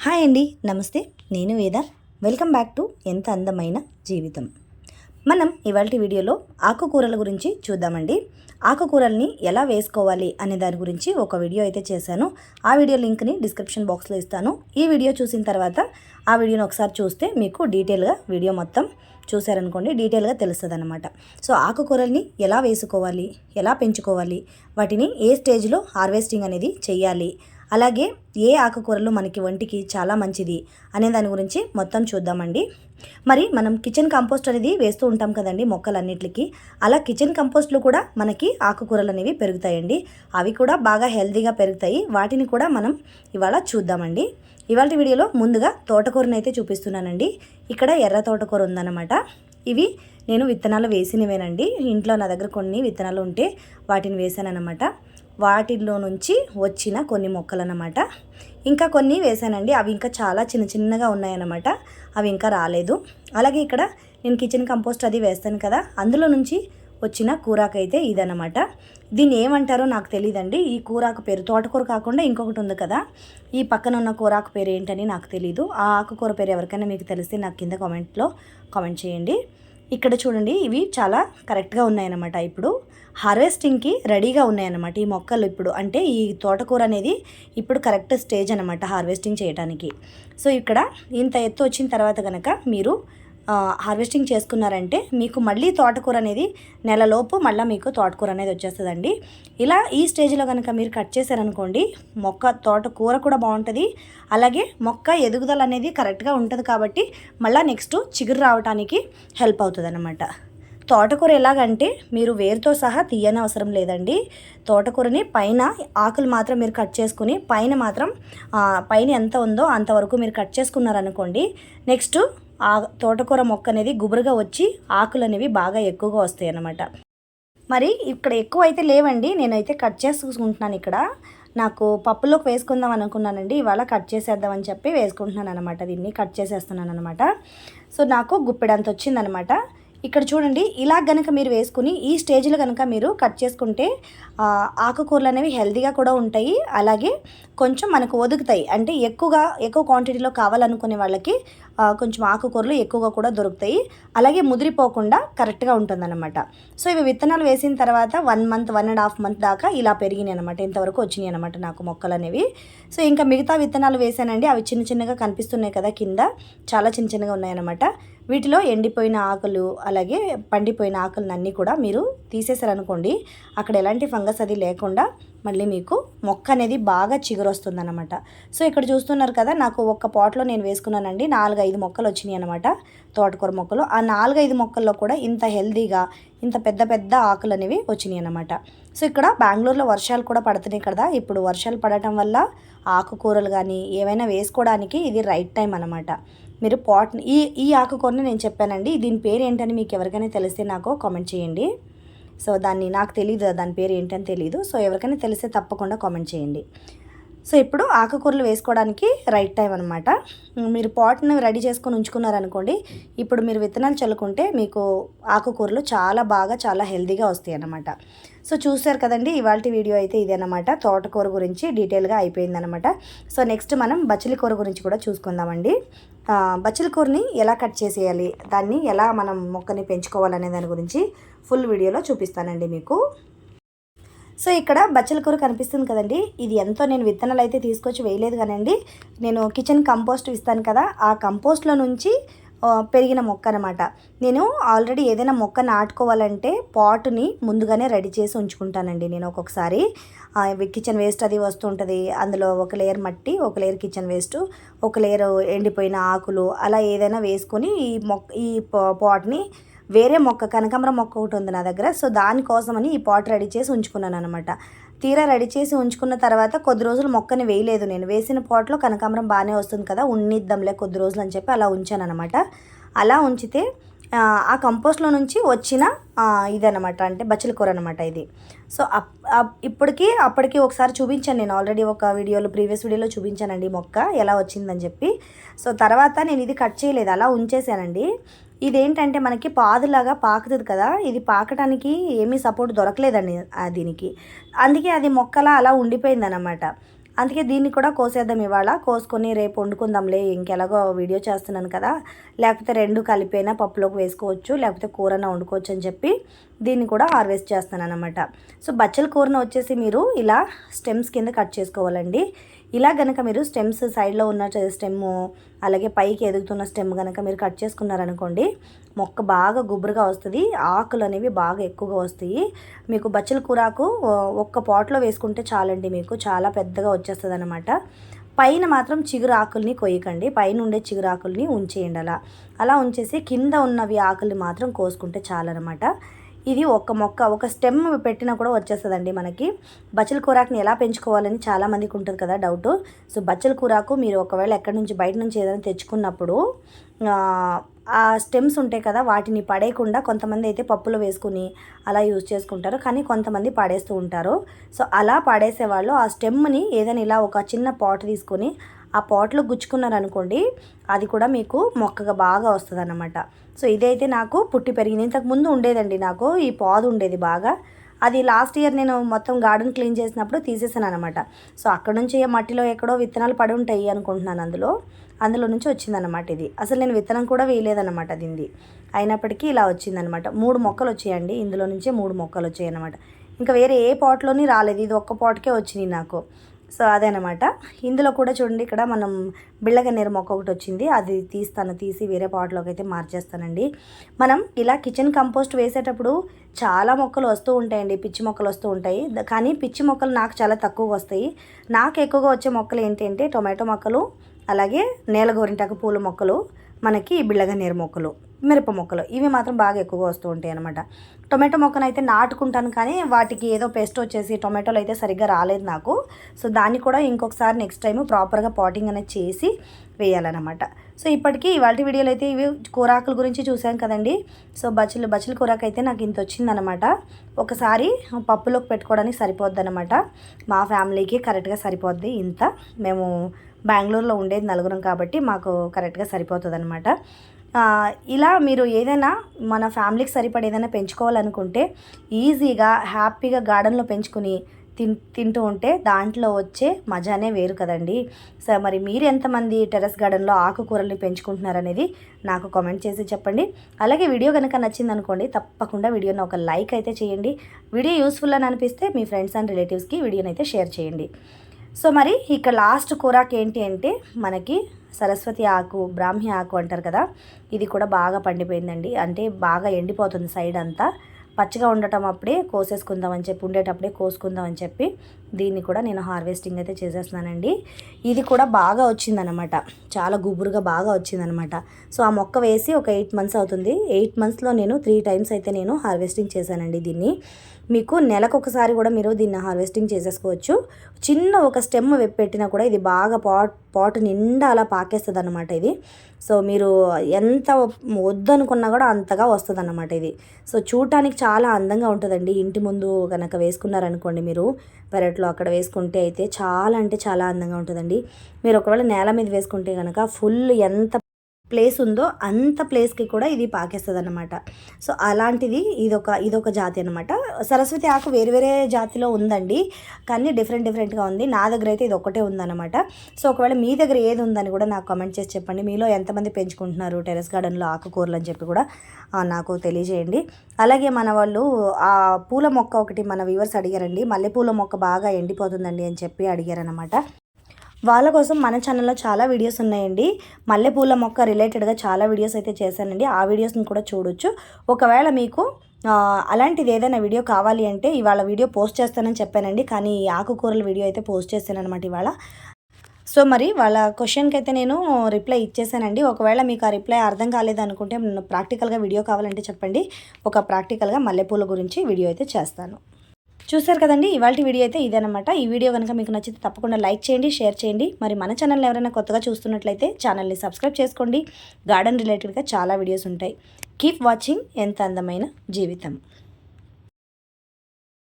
Hi అండి, నమస్తే. నేను వేద. వెల్కమ్ బ్యాక్ టు ఎంత అందమైన జీవితం. మనం ఇవాల్టి వీడియోలో ఆకుకూరల గురించి చూద్దామండి. ఆకుకూరల్ని ఎలా వేసుకోవాలి అనే దాని గురించి ఒక వీడియో అయితే చేశాను. ఆ వీడియో లింక్ని డిస్క్రిప్షన్ బాక్స్లో ఇస్తాను. ఈ వీడియో చూసిన తర్వాత ఆ వీడియోని ఒకసారి చూస్తే మీకు డీటెయిల్గా వీడియో మొత్తం చూసారనుకోండి, డీటెయిల్గా తెలుస్తుంది అనమాట. సో ఆకుకూరల్ని ఎలా వేసుకోవాలి, ఎలా పెంచుకోవాలి, వాటిని ఏ స్టేజ్లో హార్వెస్టింగ్ అనేది చేయాలి, అలాగే ఏ ఆకుకూరలు మనకి ఒంటికి చాలా మంచిది అనే దాని గురించి మొత్తం చూద్దామండి. మరి మనం కిచెన్ కంపోస్ట్ అనేది వేస్తూ ఉంటాం కదండి మొక్కలన్నిటికీ. అలా కిచెన్ కంపోస్ట్లో కూడా మనకి ఆకుకూరలు అనేవి పెరుగుతాయండి. అవి కూడా బాగా హెల్తీగా పెరుగుతాయి. వాటిని కూడా మనం ఇవాళ చూద్దామండి. ఇవాళ వీడియోలో ముందుగా తోటకూరని అయితే చూపిస్తున్నానండి. ఇక్కడ ఎర్ర తోటకూర ఉందన్నమాట. ఇవి నేను విత్తనాలు వేసినవేనండి. ఇంట్లో నా దగ్గర కొన్ని విత్తనాలు ఉంటే వాటిని వేసానన్నమాట. వాటిల్లో నుంచి వచ్చిన కొన్ని మొక్కలు అన్నమాట. ఇంకా కొన్ని వేసానండి. అవి ఇంకా చాలా చిన్న చిన్నగా ఉన్నాయన్నమాట. అవి ఇంకా రాలేదు. అలాగే ఇక్కడ నేను కిచెన్ కంపోస్ట్ అది వేస్తాను కదా, అందులో నుంచి వచ్చిన కూరాకు అయితే ఇదన్నమాట. దీన్ని ఏమంటారో నాకు తెలియదండి. ఈ కూరాకు పేరు తోటకూర కాకుండా ఇంకొకటి ఉంది కదా, ఈ పక్కన ఉన్న కూరాకు పేరు ఏంటని నాకు తెలీదు. ఆ ఆకుకూర పేరు ఎవరికైనా మీకు తెలిస్తే నాకు కింద కామెంట్ చేయండి. ఇక్కడ చూడండి, ఇవి చాలా కరెక్ట్గా ఉన్నాయన్నమాట. ఇప్పుడు హార్వెస్టింగ్కి రెడీగా ఉన్నాయన్నమాట ఈ మొక్కలు. ఇప్పుడు అంటే ఈ తోటకూర అనేది ఇప్పుడు కరెక్ట్ స్టేజ్ అనమాట హార్వెస్టింగ్ చేయడానికి. సో ఇక్కడ ఇంత ఎత్తు వచ్చిన తర్వాత కనుక మీరు హార్వెస్టింగ్ చేసుకున్నారంటే మీకు మళ్ళీ తోటకూర అనేది నెలలోపు మళ్ళీ మీకు తోటకూర అనేది వచ్చేస్తుందండి. ఇలా ఈ స్టేజ్లో కనుక మీరు కట్ చేశారనుకోండి, తోటకూర కూడా బాగుంటుంది. అలాగే మొక్క ఎదుగుదల అనేది కరెక్ట్గా ఉంటుంది. కాబట్టి మళ్ళీ నెక్స్ట్ చిగురు రావడానికి హెల్ప్ అవుతుంది అన్నమాట. తోటకూర ఎలాగంటే మీరు వేరుతో సహా తీయని అవసరం లేదండి. తోటకూరని పైన ఆకులు మాత్రం మీరు కట్ చేసుకుని పైన ఎంత ఉందో అంతవరకు మీరు కట్ చేసుకున్నారనుకోండి, నెక్స్ట్ ఆ తోటకూర మొక్క అనేది గుబురుగా వచ్చి ఆకులు అనేవి బాగా ఎక్కువగా వస్తాయి అన్నమాట. మరి ఇక్కడ ఎక్కువ అయితే లేవండి, నేనైతే కట్ చేసుకుంటున్నాను. ఇక్కడ నాకు పప్పులోకి వేసుకుందాం అనుకున్నానండి. ఇవాళ కట్ చేసేద్దామని చెప్పి వేసుకుంటున్నాను అనమాట. దీన్ని కట్ చేసేస్తున్నాను అనమాట. సో నాకు గుప్పెడంత వచ్చిందనమాట. ఇక్కడ చూడండి, ఇలా కనుక మీరు వేసుకుని ఈ స్టేజ్లో కనుక మీరు కట్ చేసుకుంటే ఆకుకూరలు అనేవి హెల్తీగా కూడా ఉంటాయి. అలాగే కొంచెం మనకు ఒదుగుతాయి. అంటే ఎక్కువ క్వాంటిటీలో కావాలనుకునే వాళ్ళకి కొంచెం ఆకుకూరలు ఎక్కువగా కూడా దొరుకుతాయి. అలాగే ముదిరిపోకుండా కరెక్ట్గా ఉంటుందన్నమాట. సో ఇవి విత్తనాలు వేసిన తర్వాత 1 మంత్ 1.5 మంత్ దాకా ఇలా పెరిగినాయి అనమాట. ఇంతవరకు వచ్చినాయి అనమాట నాకు మొక్కలు అనేవి. సో ఇంకా మిగతా విత్తనాలు వేసానండి. అవి చిన్న చిన్నగా కనిపిస్తున్నాయి కదా, కింద చాలా చిన్న చిన్నగా ఉన్నాయన్నమాట. వీటిలో ఎండిపోయిన ఆకులు అలాగే పండిపోయిన ఆకులన్నీ కూడా మీరు తీసేసారనుకోండి, అక్కడ ఎలాంటి ఫంగస్ అది లేకుండా మళ్ళీ మీకు మొక్క అనేది బాగా చిగురు వస్తుందన్నమాట. సో ఇక్కడ చూస్తున్నారు కదా, నాకు ఒక్క పాట్లో నేను వేసుకున్నానండి. 4-5 మొక్కలు వచ్చినాయి అనమాట, తోటకూర మొక్కలు. ఆ 4-5 మొక్కల్లో కూడా ఇంత హెల్తీగా ఇంత పెద్ద పెద్ద ఆకులు అనేవి వచ్చినాయి అనమాట. సో ఇక్కడ బెంగళూరులో వర్షాలు కూడా పడుతున్నాయి కదా. ఇప్పుడు వర్షాలు పడటం వల్ల ఆకుకూరలు కానీ ఏమైనా వేసుకోవడానికి ఇది రైట్ టైం అనమాట. మీరు ఈ ఆకుకూరని నేను చెప్పానండి. దీని పేరు ఏంటని మీకు ఎవరికైనా తెలిస్తే నాకు కామెంట్ చేయండి. సో నాకు తెలియదు, దాని పేరు ఏంటని తెలియదు. సో ఎవరికైనా తెలిస్తే తప్పకుండా కామెంట్ చేయండి. సో ఇప్పుడు ఆకుకూరలు వేసుకోవడానికి రైట్ టైం అనమాట. మీరు పాట్ని రెడీ చేసుకొని ఉంచుకున్నారనుకోండి, ఇప్పుడు మీరు విత్తనాలు చల్లుకుంటే మీకు ఆకుకూరలు చాలా హెల్తీగా వస్తాయి అన్నమాట. సో చూసారు కదండి, ఇవాళ వీడియో అయితే ఇదేనమాట. తోటకూర గురించి డీటెయిల్గా అయిపోయిందనమాట. సో నెక్స్ట్ మనం బచ్చలి కూర గురించి కూడా చూసుకుందామండి. బచ్చలి కూరని ఎలా కట్ చేసేయాలి, దాన్ని ఎలా మనం మొక్కని పెంచుకోవాలనే దాని గురించి ఫుల్ వీడియోలో చూపిస్తానండి మీకు. సో ఇక్కడ బచ్చల కూర కనిపిస్తుంది కదండి, ఇది ఎంతో నేను విత్తనాలు అయితే తీసుకొచ్చి వేయలేదు కానండి, నేను కిచెన్ కంపోస్ట్ ఇస్తాను కదా, ఆ కంపోస్ట్లో నుంచి పెరిగిన మొక్క అనమాట. నేను ఆల్రెడీ ఏదైనా మొక్క నాటుకోవాలంటే పాటుని ముందుగానే రెడీ చేసి ఉంచుకుంటానండి. నేను ఒక్కొక్కసారి కిచెన్ వేస్ట్ అది వస్తుంటుంది, అందులో ఒక లేయర్ మట్టి, ఒక లేయర్ కిచెన్ వేస్ట్, ఒక లేయర్ ఎండిపోయిన ఆకులు, అలా ఏదైనా వేసుకొని ఈ పాట్ని వేరే మొక్క కనకాంబరం మొక్క ఒకటి ఉంది నా దగ్గర. సో దానికోసమని ఈ పాట్ రెడీ చేసి ఉంచుకున్నాను అనమాట. తీరా రెడీ చేసి ఉంచుకున్న తర్వాత కొద్ది రోజులు మొక్కని వేయలేదు నేను. వేసిన పాట్లో కనకాంబరం బాగానే వస్తుంది కదా, ఉన్నిద్దాంలే కొద్ది రోజులు అని చెప్పి అలా ఉంచాను అనమాట. అలా ఉంచితే ఆ కంపోస్ట్లో నుంచి వచ్చిన ఇదనమాట, అంటే బచ్చల కూర అనమాట ఇది. సో అప్పటికి ఒకసారి చూపించాను నేను, ఆల్రెడీ ఒక ప్రీవియస్ వీడియోలో చూపించానండి మొక్క ఎలా వచ్చిందని చెప్పి. సో తర్వాత నేను ఇది కట్ చేయలేదు, అలా ఉంచేసానండి. ఇదేంటంటే మనకి పాదులాగా పాకుతుంది కదా, ఇది పాకడానికి ఏమీ సపోర్ట్ దొరకలేదండి దీనికి. అందుకే అది మొక్కలా అలా ఉండిపోయిందన్నమాట. అందుకే దీన్ని కూడా కోసేద్దాం ఇవాళ. కోసుకొని రేపు వండుకుందాంలే, ఇంకెలాగో వీడియో చేస్తున్నాను కదా, లేకపోతే రెండు కలిపైనా పప్పులోకి వేసుకోవచ్చు, లేకపోతే కూరన వండుకోవచ్చు అని చెప్పి దీన్ని కూడా హార్వెస్ట్ చేస్తాను అనమాట. సో బచ్చల కూరను వచ్చేసి మీరు ఇలా స్టెమ్స్ కింద కట్ చేసుకోవాలండి. ఇలా గనక మీరు స్టెమ్స్ సైడ్లో ఉన్న స్టెమ్ము, అలాగే పైకి ఎదుగుతున్న స్టెమ్ కనుక మీరు కట్ చేసుకున్నారనుకోండి, మొక్క బాగా గుబురుగా వస్తుంది, ఆకులు అనేవి బాగా ఎక్కువగా వస్తాయి. మీకు బచ్చల కూరాకు ఒక్క పాట్లో వేసుకుంటే చాలండి, మీకు చాలా పెద్దగా వచ్చేస్తుంది అనమాట. పైన మాత్రం చిగురు ఆకుల్ని కొయ్యకండి, పైన ఉండే చిగురు ఆకుల్ని ఉంచేయండి. అలా ఉంచేసి కింద ఉన్నవి ఆకుల్ని మాత్రం కోసుకుంటే చాలన్నమాట. ఇది ఒక మొక్క, ఒక స్టెమ్ పెట్టినా కూడా వచ్చేస్తుందండి మనకి. బచ్చల కూరాకుని ఎలా పెంచుకోవాలని చాలామందికి ఉంటుంది కదా డౌట్. సో బచ్చల కూరాకు మీరు ఒకవేళ ఎక్కడి నుంచి బయట నుంచి ఏదైనా తెచ్చుకున్నప్పుడు ఆ స్టెమ్స్ ఉంటాయి కదా, వాటిని పడేయకుండా కొంతమంది అయితే పప్పులో వేసుకుని అలా యూజ్ చేసుకుంటారు, కానీ కొంతమంది పడేస్తూ ఉంటారు. సో అలా పడేసే వాళ్ళు ఆ స్టెమ్ని ఏదైనా ఇలా ఒక చిన్న పాట్ తీసుకొని ఆ పాట్లో గుచ్చుకున్నారనుకోండి, అది కూడా మీకు మొక్కగా బాగా వస్తుంది అన్నమాట. సో ఇదైతే నాకు పుట్టి పెరిగింది. ఇంతకుముందు ఉండేదండి నాకు ఈ పాదు ఉండేది బాగా. అది లాస్ట్ ఇయర్ నేను మొత్తం గార్డెన్ క్లీన్ చేసినప్పుడు తీసేసాను అనమాట. సో అక్కడ నుంచి మట్టిలో ఎక్కడో విత్తనాలు పడి ఉంటాయి అనుకుంటున్నాను, అందులో నుంచి వచ్చిందనమాట ఇది. అసలు నేను విత్తనం కూడా వేయలేదన్నమాట దీన్ని, అయినప్పటికీ ఇలా వచ్చిందనమాట. 3 మొక్కలు వచ్చాయండి, ఇందులో నుంచే 3 మొక్కలు వచ్చాయి అనమాట. ఇంకా వేరే ఏ పాట్లోని రాలేదు, ఇది ఒక్క పాట్కే వచ్చినాయి నాకు. సో అదేనమాట. ఇందులో కూడా చూడండి, ఇక్కడ మనం బిళ్ళగన్నేరు మొక్క ఒకటి వచ్చింది, అది తీసి వేరే పాట్లోకి అయితే మార్చేస్తానండి. మనం ఇలా కిచెన్ కంపోస్ట్ వేసేటప్పుడు చాలా మొక్కలు వస్తూ ఉంటాయండి, పిచ్చి మొక్కలు వస్తూ ఉంటాయి. కానీ పిచ్చి మొక్కలు నాకు చాలా తక్కువగా వస్తాయి. నాకు ఎక్కువగా వచ్చే మొక్కలు ఏంటంటే టొమాటో మొక్కలు, అలాగే నేల గోరింటాకు పూల మొక్కలు, మనకి బిళ్ళగన్నేరు మొక్కలు, మిరప మొక్కలు, ఇవి మాత్రం బాగా ఎక్కువగా వస్తూ ఉంటాయి అనమాట. టొమాటో మొక్కను అయితే నాటుకుంటాను, కానీ వాటికి ఏదో పెస్ట్ వచ్చేసి టొమాటోలు అయితే సరిగ్గా రాలేదు నాకు. సో దాన్ని కూడా ఇంకొకసారి నెక్స్ట్ టైం ప్రాపర్గా పాటింగ్ అనేది చేసి వేయాలన్నమాట. సో ఇప్పటికీ ఇవాళ వీడియోలో అయితే ఇవి కూరాకుల గురించి చూసాం కదండి. సో బచ్చల కూరాకు అయితే నాకు ఇంత వచ్చిందనమాట. ఒకసారి పప్పులోకి పెట్టుకోవడానికి సరిపోద్ది అనమాట. మా ఫ్యామిలీకి కరెక్ట్గా సరిపోద్ది ఇంత. మేము బెంగళూరులో ఉండేది 4 కాబట్టి మాకు కరెక్ట్గా సరిపోతుంది అనమాట. ఇలా మీరు ఏదైనా మన ఫ్యామిలీకి సరిపడి ఏదైనా పెంచుకోవాలనుకుంటే ఈజీగా హ్యాపీగా గార్డెన్లో పెంచుకుని తింటూ ఉంటే దాంట్లో వచ్చే మజానే వేరు కదండి. సో మరి మీరు ఎంతమంది టెర్రస్ గార్డెన్లో ఆకుకూరల్ని పెంచుకుంటున్నారనేది నాకు కామెంట్ చేసి చెప్పండి. అలాగే వీడియో కనుక నచ్చింది అనుకోండి, తప్పకుండా వీడియోని ఒక లైక్ అయితే చేయండి. వీడియో యూస్ఫుల్ అని అనిపిస్తే మీ ఫ్రెండ్స్ అండ్ రిలేటివ్స్కి వీడియోని అయితే షేర్ చేయండి. సో మరి ఇక్కడ లాస్ట్ కూరాకు ఏంటి అంటే మనకి సరస్వతి ఆకు, బ్రాహ్మి ఆకు అంటారు కదా, ఇది కూడా బాగా పండిపోయిందండి. అంటే బాగా ఎండిపోతుంది సైడ్ అంతా, పచ్చిగా ఉండటం అప్పుడే కోసేసుకుందామని చెప్పి, ఉండేటప్పుడే కోసుకుందామని చెప్పి దీన్ని కూడా నేను హార్వెస్టింగ్ అయితే చేసేస్తున్నానండి. ఇది కూడా బాగా వచ్చిందనమాట, చాలా గుబురుగా బాగా వచ్చిందనమాట. సో ఆ మొక్క వేసి ఒక 8 మంత్స్ అవుతుంది. 8 మంత్స్లో నేను 3 టైమ్స్ అయితే నేను హార్వెస్టింగ్ చేశానండి దీన్ని. మీకు నెలకొకసారి కూడా మీరు దీన్ని హార్వెస్టింగ్ చేసేసుకోవచ్చు. చిన్న ఒక స్టెమ్ పెట్టినా కూడా ఇది బాగా పాట్ నిండా అలా పాకేస్తుంది అనమాట ఇది. సో మీరు ఎంత వద్దనుకున్నా కూడా అంతగా వస్తుంది అన్నమాట ఇది. సో చూడటానికి చాలా అందంగా ఉంటుందండి. ఇంటి ముందు కనుక వేసుకున్నారనుకోండి, మీరు పెరట్లో అక్కడ వేసుకుంటే అయితే చాలా అంటే చాలా అందంగా ఉంటుందండి. మీరు ఒకవేళ నేల మీద వేసుకుంటే కనుక ఫుల్ ఎంత ప్లేస్ ఉందో అంత ప్లేస్కి కూడా ఇది పాకేస్తుంది అన్నమాట. సో అలాంటిది ఇదొక జాతి అనమాట. సరస్వతి ఆకు వేరే జాతిలో ఉందండి, కానీ డిఫరెంట్గా ఉంది. నా దగ్గర అయితే ఇది ఒక్కటే ఉందన్నమాట. సో ఒకవేళ మీ దగ్గర ఏది ఉందని కూడా నాకు కామెంట్ చేసి చెప్పండి. మీలో ఎంతమంది పెంచుకుంటున్నారు టెర్రస్ గార్డెన్లో ఆకుకూరలు అని చెప్పి కూడా నాకు తెలియజేయండి. అలాగే మన వాళ్ళు ఆ పూల మొక్క ఒకటి మన వ్యూవర్స్ అడిగారండి, మల్లెపూల మొక్క బాగా ఎండిపోతుందండి అని చెప్పి అడిగారనమాట. వాళ్ళ కోసం మన ఛానల్లో చాలా వీడియోస్ ఉన్నాయండి. మల్లెపూల మొక్క రిలేటెడ్గా చాలా వీడియోస్ అయితే చేశానండి, ఆ వీడియోస్ని కూడా చూడొచ్చు. ఒకవేళ మీకు అలాంటిది ఏదైనా వీడియో కావాలి అంటే ఇవాళ వీడియో పోస్ట్ చేస్తానని చెప్పానండి, కానీ ఈ ఆకుకూరల వీడియో అయితే పోస్ట్ చేశాను అనమాట ఇవాళ. సో మరి వాళ్ళ క్వశ్చన్కి అయితే నేను రిప్లై ఇచ్చేసానండి. ఒకవేళ మీకు ఆ రిప్లై అర్థం కాలేదనుకుంటే ప్రాక్టికల్గా వీడియో కావాలంటే చెప్పండి, ఒక ప్రాక్టికల్గా మల్లెపూల గురించి వీడియో అయితే చేస్తాను. చూసారు కదండి, ఇవాళ వీడియో అయితే ఇదేనమాట. ఈ వీడియో కనుక మీకు నచ్చితే తప్పకుండా లైక్ చేయండి, షేర్ చేయండి. మరి మన ఛానల్ ఎవరైనా కొత్తగా చూస్తున్నట్లయితే ఛానల్ని సబ్స్క్రైబ్ చేసుకోండి. గార్డెన్ రిలేటెడ్గా చాలా వీడియోస్ ఉంటాయి. కీప్ వాచింగ్ ఎంత అందమైన జీవితం.